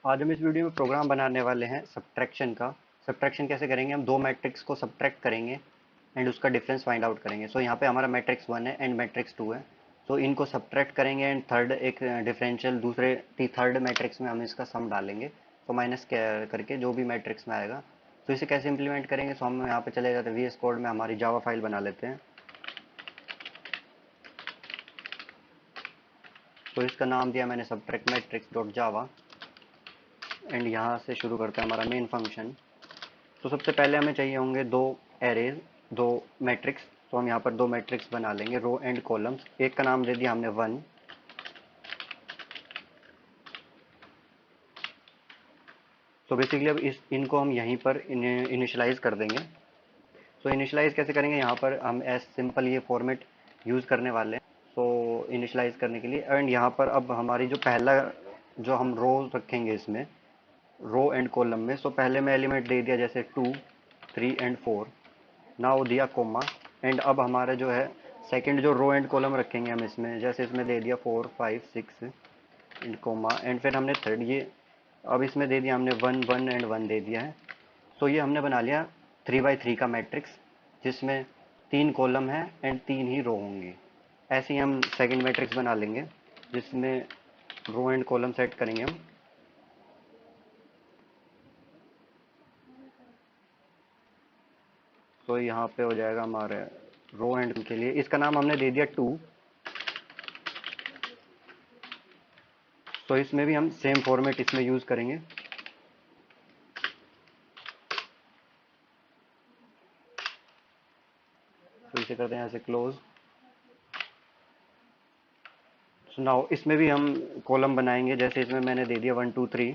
आज हम इस वीडियो में प्रोग्राम बनाने वाले हैं सब्ट्रैक्शन का। सब्ट्रैक्शन कैसे करेंगे? हम दो मैट्रिक्स को सब्ट्रैक्ट करेंगे एंड उसका डिफरेंस फाइंड आउट करेंगे। सो यहाँ पे हमारा मैट्रिक्स 1 है एंड मैट्रिक्स 2 है। सो इनको सब्ट्रैक्ट करेंगे एंड थर्ड एक डिफरेंशियल दूसरे थर्ड मैट्रिक्स में हम इसका सम डालेंगे। तो माइनस करके जो भी मैट्रिक्स में आएगा। तो इसे कैसे इंप्लीमेंट करेंगे? सो हम यहाँ पे चले जाते हैं VS कोड में, हमारी जावा फाइल बना लेते हैं। तो इसका नाम दिया मैंने subtract matrix dot Java and यहाँ से शुरू करते हैं हमारा मेन फंक्शन। तो सबसे पहले हमें चाहिए होंगे दो एरेज, दो मैट्रिक्स। तो हम यहाँ पर दो मैट्रिक्स बना लेंगे, रो एंड कॉलम्स। एक का नाम दे दिया हमने 1। तो बेसिकली अब इनको हम यहीं पर इनिशियलाइज कर देंगे। तो इनिशियलाइज कैसे करेंगे? यहाँ पर हम एस सिंपल ये फॉर्मेट यूज़ करने वाले हैं। तो इनिशियलाइज करने के लिए एंड यहाँ पर अब हमारी जो पहला जो हम रो रखेंगे इसमें, रो एंड कॉलम में। सो पहले में एलिमेंट दे दिया जैसे 2, 3 एंड 4। नाउ दिया कोमा एंड अब हमारा जो है सेकंड जो रो एंड कॉलम रखेंगे हम इसमें, जैसे इसमें दे दिया 4, 5, 6 एंड कोमा एंड फिर हमने थर्ड ये अब इसमें दे दिया हमने 1, 1 एंड 1 दे दिया है। तो ये हमने बना लिया 3 by 3 का मैट्रिक्स, जिसमें 3 कॉलम है एंड 3 ही रो होंगी। ऐसे ही हम सेकंड मैट्रिक्स बना लेंगे जिसमें रो एंड कॉलम सेट करेंगे हम। तो यहाँ पे हो जाएगा हमारे रो एंड के लिए, इसका नाम हमने दे दिया 2। तो इसमें भी हम सेम फॉर्मेट इसमें यूज़ करेंगे। तो इसे करते हैं यहाँ से क्लोज। सो नाउ इसमें भी हम कॉलम बनाएंगे, जैसे इसमें मैंने दे दिया 1, 2, 3।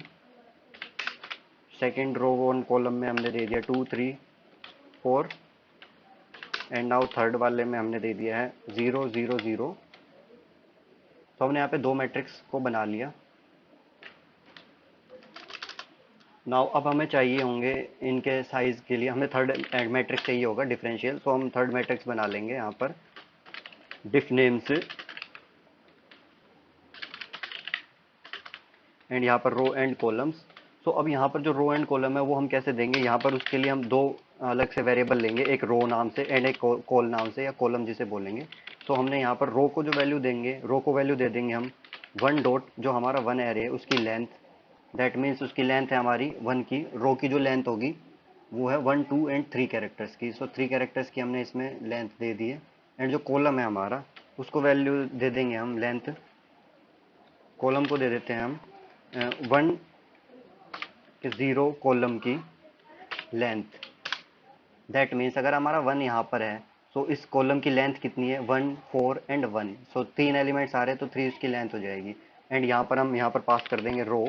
सेकेंड रो वन कॉलम में हमने दे दिया 2, 3, 4 एंड नाउ थर्ड वाले में हमने दे दिया है 0, 0, 0। तो हमने यहाँ पे दो मैट्रिक्स को बना लिया। नाउ अब हमें चाहिए होंगे इनके साइज के लिए, हमें थर्ड मैट्रिक्स चाहिए होगा डिफरेंशियल। तो हम थर्ड मैट्रिक्स बना लेंगे यहाँ पर डिफ नेम से एंड यहाँ पर रो एंड कॉलम्स। तो अब यहाँ पर जो रो एंड कॉलम है वो हम कैसे देंगे? यहाँ पर उसके लिए हम दो अलग से वेरिएबल लेंगे, एक रो नाम से एंड एक कॉल नाम से या कॉलम जिसे बोलेंगे। तो हमने यहाँ पर रो को जो वैल्यू देंगे, रो को वैल्यू दे देंगे हम 1 डॉट, जो हमारा 1 एरे है उसकी लेंथ। दैट मीन्स उसकी लेंथ है हमारी 1 की। रो की जो लेंथ होगी वो है 1, 2 एंड 3 कैरेक्टर्स की। सो 3 कैरेक्टर्स की हमने इसमें लेंथ दे दी है एंड जो कॉलम है हमारा उसको वैल्यू दे देंगे हम लेंथ। कॉलम को दे देते हैं हम 1 0 कॉलम की लेंथ। दैट मीन्स अगर हमारा 1 यहाँ पर है तो इस कॉलम की लेंथ कितनी है? 1, 4 एंड 1। सो 3 एलिमेंट्स आ रहे हैं तो 3 उसकी लेंथ हो जाएगी। एंड यहाँ पर हम यहाँ पर पास कर देंगे रो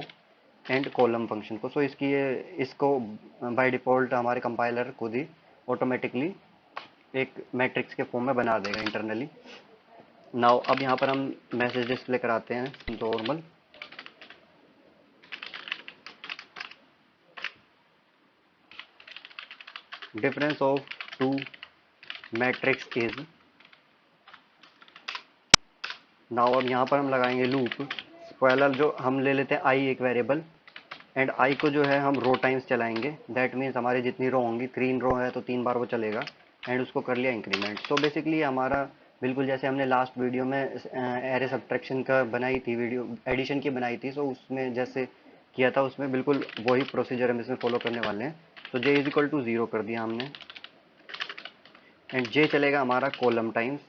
एंड कॉलम फंक्शन को। सो इसकी ये इसको बाय डिफ़ॉल्ट हमारे कंपाइलर खुद ही ऑटोमेटिकली एक मैट्रिक्स के फॉर्म में बना देगा इंटरनली। नाउ अब यहाँ पर हम मैसेज डिस्प्ले कराते हैं normal. Difference of two matrix is. Now अब यहाँ पर हम लगाएंगे लूप। पहला जो हम ले लेते हैं आई एक वेरिएबल एंड आई को जो है हम रो टाइम्स चलाएंगे। दैट मीन्स हमारी जितनी रो होंगी, 3 रो है तो 3 बार वो चलेगा एंड उसको कर लिया इंक्रीमेंट। तो बेसिकली हमारा बिल्कुल जैसे हमने लास्ट वीडियो में एरे सब्ट्रैक्शन का बनाई थी, वीडियो एडिशन की बनाई थी। सो उसमें जैसे किया था उसमें बिल्कुल वही प्रोसीजर हम इसमें फॉलो करने वाले हैं। तो जे इज इक्वल टू 0 कर दिया हमने एंड जे चलेगा हमारा कॉलम टाइम्स।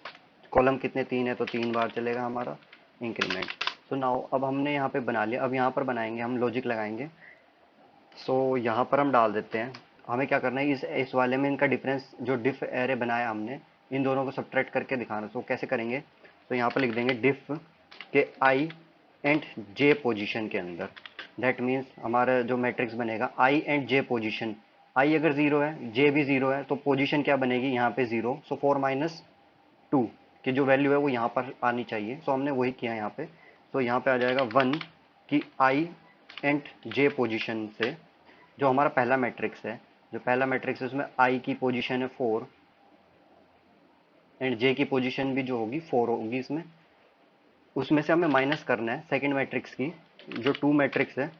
कॉलम कितने? 3 है तो 3 बार चलेगा हमारा इंक्रीमेंट। सो नाउ अब हमने यहाँ पे बना लिया। अब यहाँ पर बनाएंगे हम लॉजिक लगाएंगे। सो यहाँ पर हम डाल देते हैं, हमें क्या करना है इस वाले में इनका डिफरेंस जो डिफ एरे बनाया हमने इन दोनों को सब्ट्रैक्ट करके दिखाना। सो कैसे करेंगे? तो यहाँ पर लिख देंगे डिफ के आई एंड जे पोजीशन के अंदर। दैट मीन्स हमारा जो मैट्रिक्स बनेगा आई एंड जे पोजीशन। आई अगर 0 है, जे भी 0 है, तो पोजीशन क्या बनेगी यहाँ पे? 0। सो 4 - 2 की जो वैल्यू है वो यहाँ पर आनी चाहिए। सो हमने वही किया यहाँ पे। तो यहाँ पे आ जाएगा 1 की आई एंड जे पोजीशन से जो हमारा पहला मैट्रिक्स है, जो पहला मैट्रिक्स है उसमें आई की पोजीशन है 4 एंड जे की पोजीशन भी जो होगी 4 होगी इसमें। उसमें से हमें माइनस करना है सेकंड मैट्रिक्स की, जो 2 मैट्रिक्स है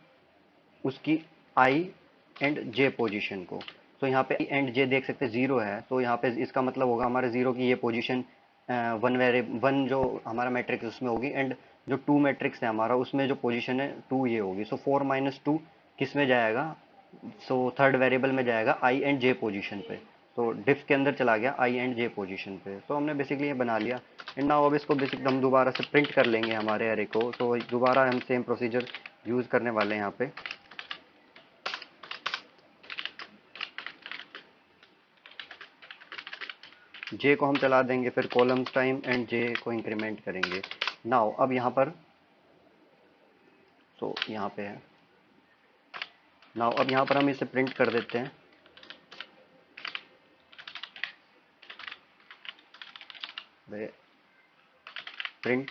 उसकी आई एंड जे पोजीशन को। तो यहाँ पे आई एंड जे देख सकते हैं 0 है, तो यहाँ पे इसका मतलब होगा हमारे 0 की ये पोजीशन वन जो हमारा मैट्रिक्स उसमें होगी, एंड जो 2 मैट्रिक्स है हमारा उसमें जो पोजीशन है 2 ये होगी। सो 4 - 2 किस में जाएगा? सो थर्ड वेरिएबल में जाएगा आई एंड जे पोजीशन पे। तो डिफ के अंदर चला गया आई एंड जे पोजीशन पे। तो हमने बेसिकली ये बना लिया। एंड नाउ अब इसको बेसिकली हम दोबारा से प्रिंट कर लेंगे हमारे अरे को। तो दोबारा हम सेम प्रोसीजर यूज करने वाले हैं यहाँ पे। जे को हम चला देंगे, फिर कॉलम्स टाइम एंड जे को इंक्रीमेंट करेंगे। नाउ अब यहाँ पर यहाँ पे है। नाउ अब यहाँ पर हम इसे प्रिंट कर देते हैं। प्रिंट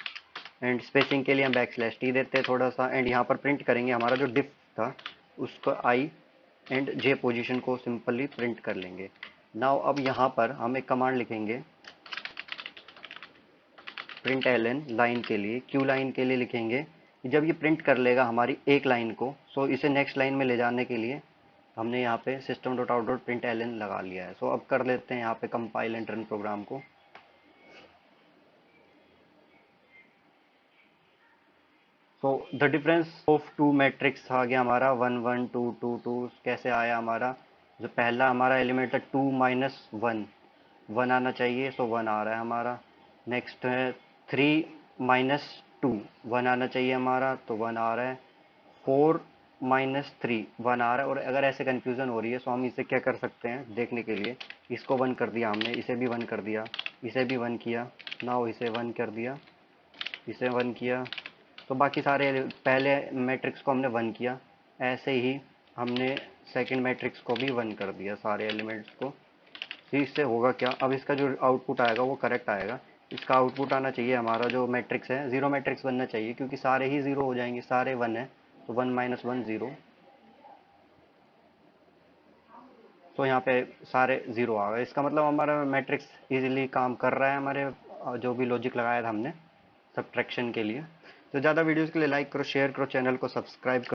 एंड स्पेसिंग के लिए हम टी देते हैं थोड़ा सा, एंड यहाँ पर प्रिंट करेंगे हमारा जो डिफ था उसको आई एंड जे पोजीशन को सिंपली प्रिंट कर लेंगे। नाउ अब यहाँ पर हम एक कमांड लिखेंगे प्रिंट एलन लाइन के लिए, क्यू लाइन के लिए लिखेंगे कि जब ये प्रिंट कर लेगा हमारी एक लाइन को, सो इसे नेक्स्ट लाइन में ले जाने के लिए हमने यहाँ पे system dot out dot println लगा लिया है। सो अब कर लेते हैं यहाँ पे कंपाइल एंड रन प्रोग्राम को। So the difference of two matrix आ गया हमारा 1 1 2 2 2। कैसे आया हमारा? जो पहला हमारा एलिमेंट था 2 - 1, 1 आना चाहिए, सो 1 आ रहा है हमारा। नेक्स्ट है 3 - 2, 1 आना चाहिए हमारा, तो 1 आ रहा है। 4 - 3, 1 आ रहा है। और अगर ऐसे कंफ्यूजन हो रही है तो हम इसे क्या कर सकते हैं देखने के लिए, इसको 1 कर दिया हमने, इसे भी 1 कर दिया, इसे भी 1 किया, नाउ इसे 1 कर दिया, इसे 1 किया। तो बाकी सारे पहले मैट्रिक्स को हमने 1 किया, ऐसे ही हमने सेकंड मैट्रिक्स को भी 1 कर दिया, सारे एलिमेंट्स को। तो इससे होगा क्या, अब इसका जो आउटपुट आएगा वो करेक्ट आएगा। इसका आउटपुट आना चाहिए हमारा जो मैट्रिक्स है 0 मैट्रिक्स बनना चाहिए, क्योंकि सारे ही 0 हो जाएंगे, सारे 1 है। तो 1 - 1 0। तो यहाँ पे सारे 0 आ गए, इसका मतलब हमारा मैट्रिक्स इजीली काम कर रहा है हमारे जो भी लॉजिक लगाया था हमने सब्ट्रैक्शन के लिए। तो ज़्यादा वीडियोज़ के लिए लाइक करो, शेयर करो, चैनल को सब्सक्राइब करो।